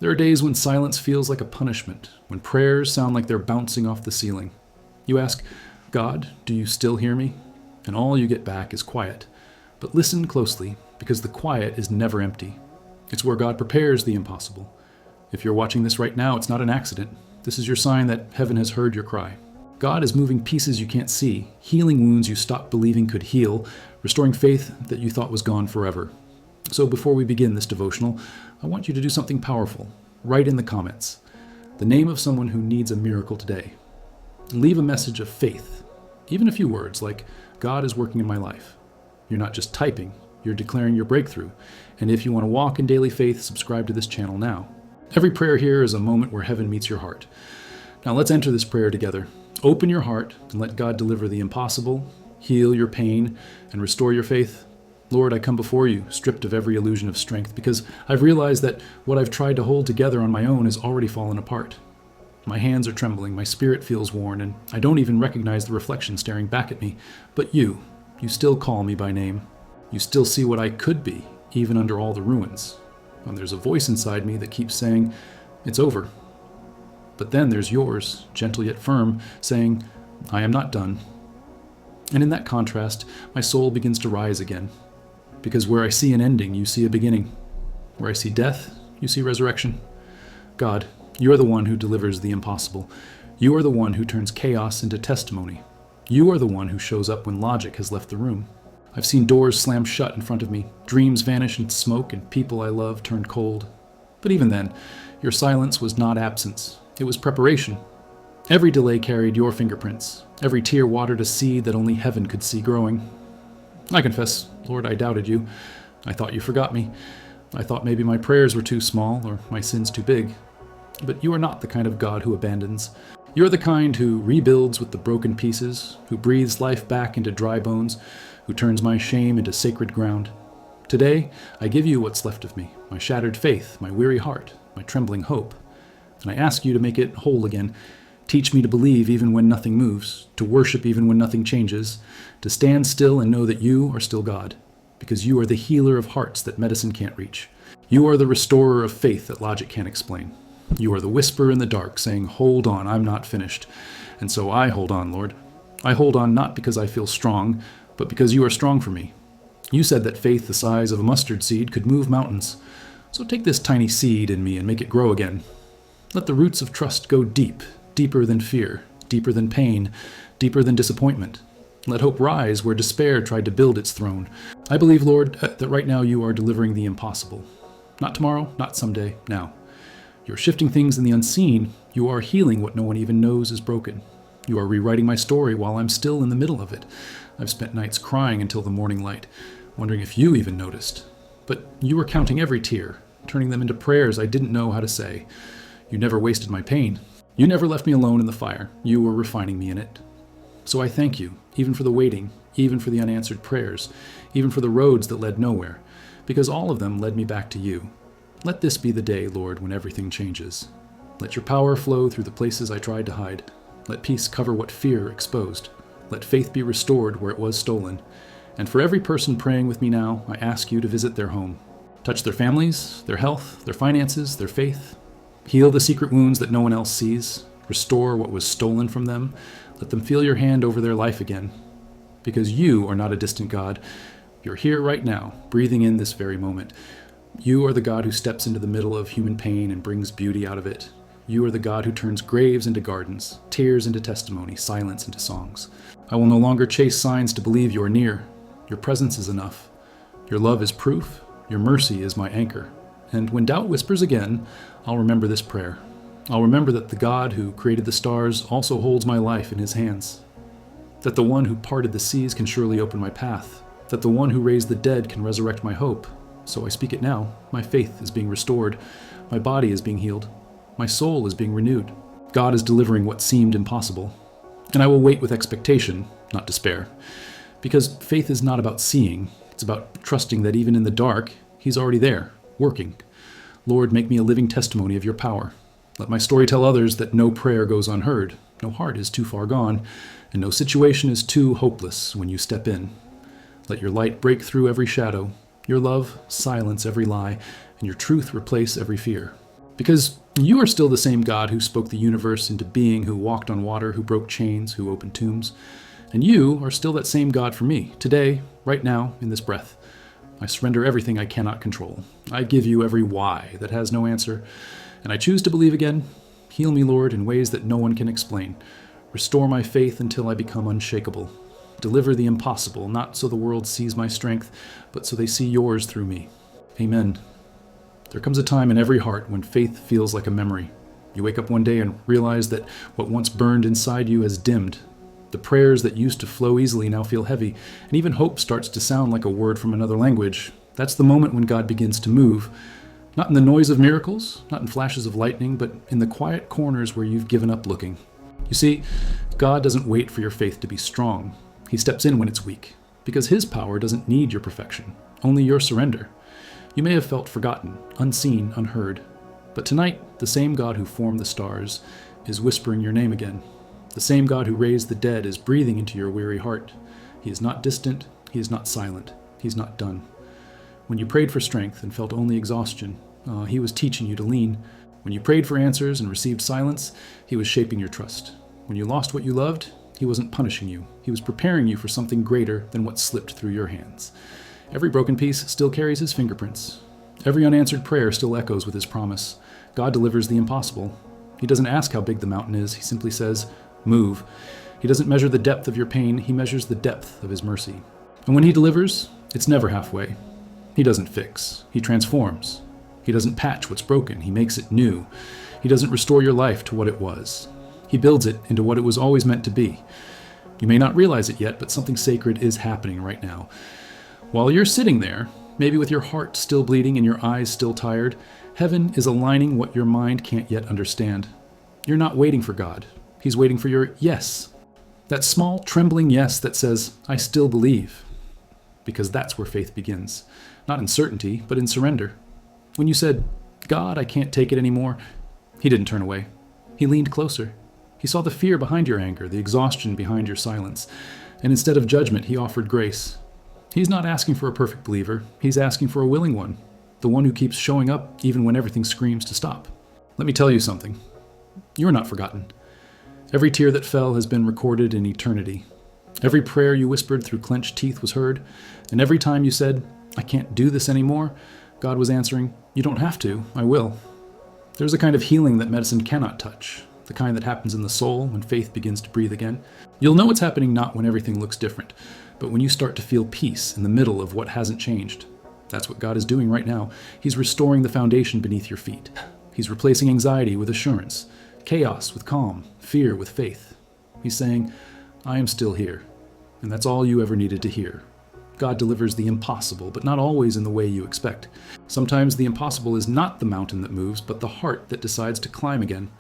There are days when silence feels like a punishment, when prayers sound like they're bouncing off the ceiling. You ask, God, do you still hear me? And all you get back is quiet. But listen closely, because the quiet is never empty. It's where God prepares the impossible. If you're watching this right now, it's not an accident. This is your sign that heaven has heard your cry. God is moving pieces you can't see, healing wounds you stopped believing could heal, restoring faith that you thought was gone forever. So before we begin this devotional, I want you to do something powerful. Write in the comments the name of someone who needs a miracle today. Leave a message of faith, even a few words like, God is working in my life. You're not just typing, you're declaring your breakthrough. And if you want to walk in daily faith, subscribe to this channel now. Every prayer here is a moment where heaven meets your heart. Now let's enter this prayer together. Open your heart and let God deliver the impossible, heal your pain, and restore your faith. Lord, I come before you, stripped of every illusion of strength, because I've realized that what I've tried to hold together on my own has already fallen apart. My hands are trembling, my spirit feels worn, and I don't even recognize the reflection staring back at me. But you still call me by name. You still see what I could be, even under all the ruins. And there's a voice inside me that keeps saying, it's over. But then there's yours, gentle yet firm, saying, I am not done. And in that contrast, my soul begins to rise again. Because where I see an ending, you see a beginning. Where I see death, you see resurrection. God, you are the one who delivers the impossible. You are the one who turns chaos into testimony. You are the one who shows up when logic has left the room. I've seen doors slam shut in front of me, dreams vanish into smoke, and people I love turn cold. But even then, your silence was not absence. It was preparation. Every delay carried your fingerprints. Every tear watered a seed that only heaven could see growing. I confess, Lord, I doubted you. I thought you forgot me. I thought maybe my prayers were too small or my sins too big. But you are not the kind of God who abandons. You are the kind who rebuilds with the broken pieces, who breathes life back into dry bones, who turns my shame into sacred ground. Today, I give you what's left of me, my shattered faith, my weary heart, my trembling hope. And I ask you to make it whole again. Teach me to believe even when nothing moves, to worship even when nothing changes, to stand still and know that you are still God, because you are the healer of hearts that medicine can't reach. You are the restorer of faith that logic can't explain. You are the whisper in the dark saying, hold on, I'm not finished. And so I hold on, Lord. I hold on not because I feel strong, but because you are strong for me. You said that faith the size of a mustard seed could move mountains. So take this tiny seed in me and make it grow again. Let the roots of trust go deep, deeper than fear, deeper than pain, deeper than disappointment. Let hope rise where despair tried to build its throne. I believe, Lord, that right now you are delivering the impossible. Not tomorrow, not someday, now. You're shifting things in the unseen. You are healing what no one even knows is broken. You are rewriting my story while I'm still in the middle of it. I've spent nights crying until the morning light, wondering if you even noticed. But you were counting every tear, turning them into prayers I didn't know how to say. You never wasted my pain. You never left me alone in the fire. You were refining me in it. So I thank you, even for the waiting, even for the unanswered prayers, even for the roads that led nowhere, because all of them led me back to you. Let this be the day, Lord, when everything changes. Let your power flow through the places I tried to hide. Let peace cover what fear exposed. Let faith be restored where it was stolen. And for every person praying with me now, I ask you to visit their home. Touch their families, their health, their finances, their faith. Heal the secret wounds that no one else sees. Restore what was stolen from them. Let them feel your hand over their life again. Because you are not a distant God. You're here right now, breathing in this very moment. You are the God who steps into the middle of human pain and brings beauty out of it. You are the God who turns graves into gardens, tears into testimony, silence into songs. I will no longer chase signs to believe you are near. Your presence is enough. Your love is proof. Your mercy is my anchor. And when doubt whispers again, I'll remember this prayer. I'll remember that the God who created the stars also holds my life in his hands. That the one who parted the seas can surely open my path. That the one who raised the dead can resurrect my hope. So I speak it now. My faith is being restored. My body is being healed. My soul is being renewed. God is delivering what seemed impossible. And I will wait with expectation, not despair. Because faith is not about seeing. It's about trusting that even in the dark, he's already there, working. Lord, make me a living testimony of your power. Let my story tell others that no prayer goes unheard, no heart is too far gone, and no situation is too hopeless when you step in. Let your light break through every shadow, your love silence every lie, and your truth replace every fear. Because you are still the same God who spoke the universe into being, who walked on water, who broke chains, who opened tombs. And you are still that same God for me, today, right now, in this breath. I surrender everything I cannot control. I give you every why that has no answer, and I choose to believe again. Heal me, Lord, in ways that no one can explain. Restore my faith until I become unshakable. Deliver the impossible, not so the world sees my strength, but so they see yours through me. Amen. There comes a time in every heart when faith feels like a memory. You wake up one day and realize that what once burned inside you has dimmed. The prayers that used to flow easily now feel heavy, and even hope starts to sound like a word from another language. That's the moment when God begins to move. Not in the noise of miracles, not in flashes of lightning, but in the quiet corners where you've given up looking. You see, God doesn't wait for your faith to be strong. He steps in when it's weak, because his power doesn't need your perfection, only your surrender. You may have felt forgotten, unseen, unheard, but tonight, the same God who formed the stars is whispering your name again. The same God who raised the dead is breathing into your weary heart. He is not distant, he is not silent, he's not done. When you prayed for strength and felt only exhaustion, he was teaching you to lean. When you prayed for answers and received silence, he was shaping your trust. When you lost what you loved, he wasn't punishing you. He was preparing you for something greater than what slipped through your hands. Every broken piece still carries his fingerprints. Every unanswered prayer still echoes with his promise. God delivers the impossible. He doesn't ask how big the mountain is. He simply says, move. He doesn't measure the depth of your pain. He measures the depth of his mercy. And when he delivers, it's never halfway. He doesn't fix. He transforms. He doesn't patch what's broken. He makes it new. He doesn't restore your life to what it was. He builds it into what it was always meant to be. You may not realize it yet, but something sacred is happening right now. While you're sitting there, maybe with your heart still bleeding and your eyes still tired, heaven is aligning what your mind can't yet understand. You're not waiting for God. He's waiting for your yes. That small, trembling yes that says, I still believe. Because that's where faith begins. Not in certainty, but in surrender. When you said, God, I can't take it anymore, he didn't turn away. He leaned closer. He saw the fear behind your anger, the exhaustion behind your silence. And instead of judgment, he offered grace. He's not asking for a perfect believer. He's asking for a willing one. The one who keeps showing up even when everything screams to stop. Let me tell you something. You're not forgotten. Every tear that fell has been recorded in eternity. Every prayer you whispered through clenched teeth was heard. And every time you said, I can't do this anymore, God was answering, you don't have to, I will. There's a kind of healing that medicine cannot touch. The kind that happens in the soul when faith begins to breathe again. You'll know it's happening not when everything looks different, but when you start to feel peace in the middle of what hasn't changed. That's what God is doing right now. He's restoring the foundation beneath your feet. He's replacing anxiety with assurance, chaos with calm, fear with faith. He's saying, I am still here. And that's all you ever needed to hear. God delivers the impossible, but not always in the way you expect. Sometimes the impossible is not the mountain that moves, but the heart that decides to climb again.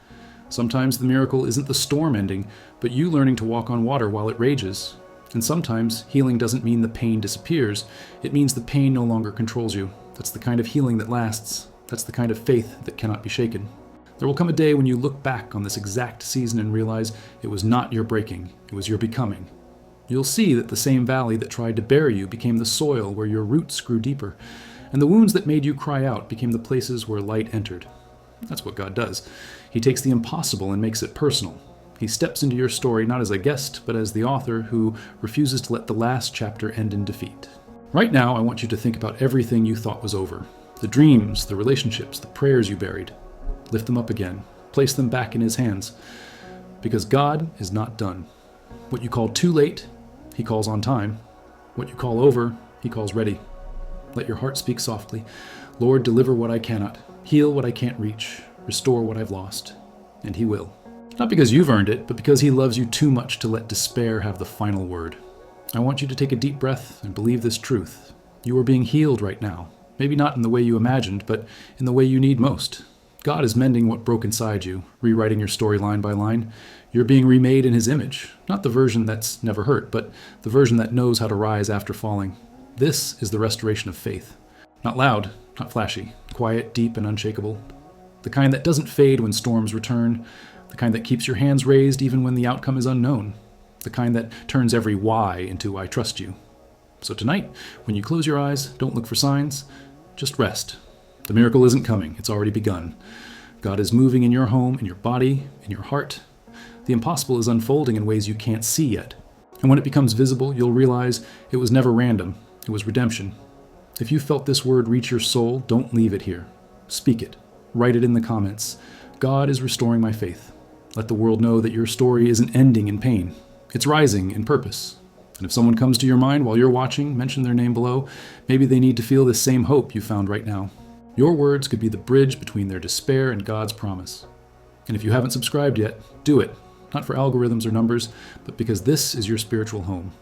Sometimes the miracle isn't the storm ending, but you learning to walk on water while it rages. And sometimes healing doesn't mean the pain disappears. It means the pain no longer controls you. That's the kind of healing that lasts. That's the kind of faith that cannot be shaken. There will come a day when you look back on this exact season and realize it was not your breaking, it was your becoming. You'll see that the same valley that tried to bury you became the soil where your roots grew deeper, and the wounds that made you cry out became the places where light entered. That's what God does. He takes the impossible and makes it personal. He steps into your story not as a guest, but as the author who refuses to let the last chapter end in defeat. Right now, I want you to think about everything you thought was over. The dreams, the relationships, the prayers you buried. Lift them up again. Place them back in his hands. Because God is not done. What you call too late, he calls on time. What you call over, he calls ready. Let your heart speak softly. Lord, deliver what I cannot. Heal what I can't reach. Restore what I've lost. And he will. Not because you've earned it, but because he loves you too much to let despair have the final word. I want you to take a deep breath and believe this truth. You are being healed right now. Maybe not in the way you imagined, but in the way you need most. God is mending what broke inside you, rewriting your story line by line. You're being remade in his image. Not the version that's never hurt, but the version that knows how to rise after falling. This is the restoration of faith. Not loud, not flashy. Quiet, deep, and unshakable. The kind that doesn't fade when storms return. The kind that keeps your hands raised even when the outcome is unknown. The kind that turns every why into I trust you. So tonight, when you close your eyes, don't look for signs. Just rest. The miracle isn't coming. It's already begun. God is moving in your home, in your body, in your heart. The impossible is unfolding in ways you can't see yet. And when it becomes visible, you'll realize it was never random. It was redemption. If you felt this word reach your soul, don't leave it here. Speak it. Write it in the comments. God is restoring my faith. Let the world know that your story isn't ending in pain. It's rising in purpose. And if someone comes to your mind while you're watching, mention their name below. Maybe they need to feel this same hope you found right now. Your words could be the bridge between their despair and God's promise. And if you haven't subscribed yet, do it. Not for algorithms or numbers, but because this is your spiritual home.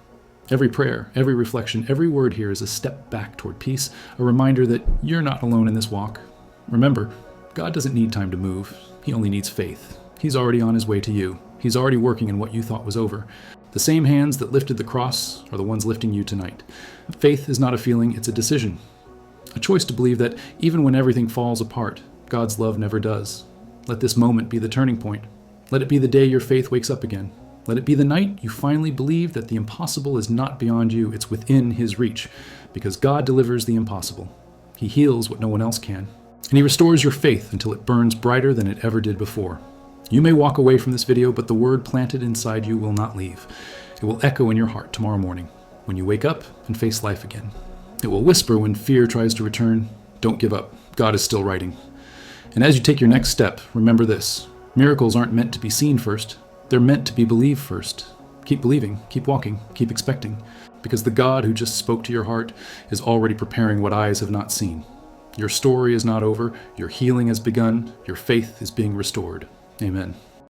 Every prayer, every reflection, every word here is a step back toward peace, a reminder that you're not alone in this walk. Remember, God doesn't need time to move. He only needs faith. He's already on his way to you. He's already working in what you thought was over. The same hands that lifted the cross are the ones lifting you tonight. Faith is not a feeling, it's a decision. A choice to believe that even when everything falls apart, God's love never does. Let this moment be the turning point. Let it be the day your faith wakes up again. Let it be the night you finally believe that the impossible is not beyond you, it's within his reach, because God delivers the impossible. He heals what no one else can. And he restores your faith until it burns brighter than it ever did before. You may walk away from this video, but the word planted inside you will not leave. It will echo in your heart tomorrow morning when you wake up and face life again. It will whisper when fear tries to return. Don't give up. God is still writing. And as you take your next step, remember this. Miracles aren't meant to be seen first. They're meant to be believed first. Keep believing, keep walking, keep expecting, because the God who just spoke to your heart is already preparing what eyes have not seen. Your story is not over. Your healing has begun. Your faith is being restored. Amen.